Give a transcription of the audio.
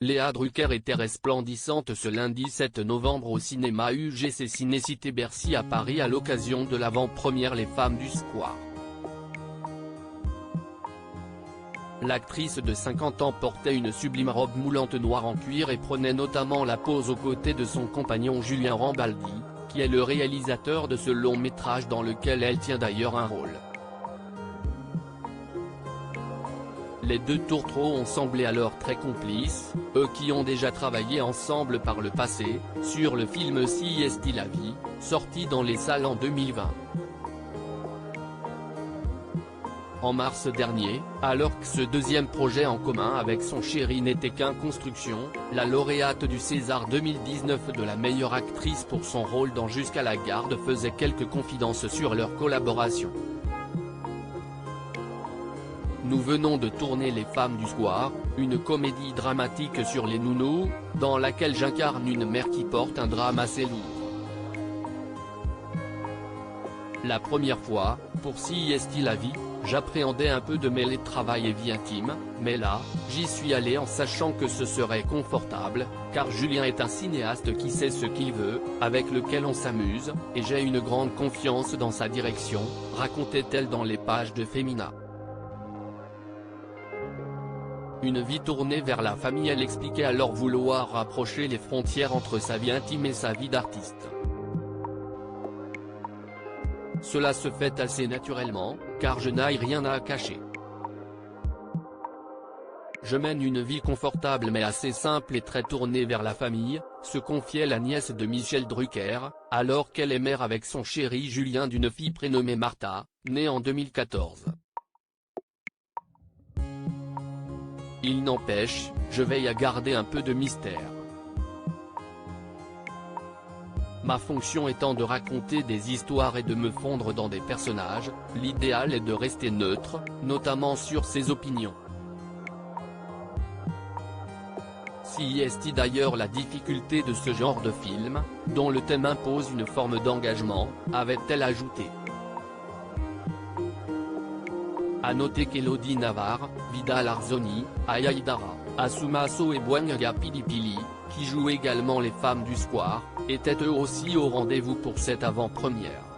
Léa Drucker était resplendissante ce lundi 7 novembre au cinéma UGC Ciné-Cité Bercy à Paris à l'occasion de l'avant-première Les Femmes du Square. L'actrice de 50 ans portait une sublime robe moulante noire en cuir et prenait notamment la pose aux côtés de son compagnon Julien Rambaldi, qui est le réalisateur de ce long métrage dans lequel elle tient d'ailleurs un rôle. Les deux tourtereaux ont semblé alors très complices, eux qui ont déjà travaillé ensemble par le passé, sur le film Si est-il la vie, sorti dans les salles en 2020. En mars dernier, alors que ce deuxième projet en commun avec son chéri n'était qu'en construction, la lauréate du César 2019 de la meilleure actrice pour son rôle dans Jusqu'à la garde faisait quelques confidences sur leur collaboration. Nous venons de tourner Les Femmes du Square, une comédie dramatique sur les nounous, dans laquelle j'incarne une mère qui porte un drame assez lourd. La première fois, pour Si est-il la vie, j'appréhendais un peu de mêler travail et vie intime, mais là, j'y suis allé en sachant que ce serait confortable, car Julien est un cinéaste qui sait ce qu'il veut, avec lequel on s'amuse, et j'ai une grande confiance dans sa direction, racontait-elle dans les pages de Femina. Une vie tournée vers la famille. Elle expliquait alors vouloir rapprocher les frontières entre sa vie intime et sa vie d'artiste. Cela se fait assez naturellement, car je n'ai rien à cacher. Je mène une vie confortable mais assez simple et très tournée vers la famille, se confiait la nièce de Michel Drucker, alors qu'elle est mère avec son chéri Julien d'une fille prénommée Martha, née en 2014. Il n'empêche, je veille à garder un peu de mystère. Ma fonction étant de raconter des histoires et de me fondre dans des personnages, l'idéal est de rester neutre, notamment sur ses opinions. Si est d'ailleurs la difficulté de ce genre de film, dont le thème impose une forme d'engagement, avait-elle ajouté. A noter qu'Elodie Navarre, Vidal Arzoni, Aya Hidara, Asuma Asso et Bouanga Pilipili, qui jouent également Les Femmes du Square, étaient eux aussi au rendez-vous pour cette avant-première.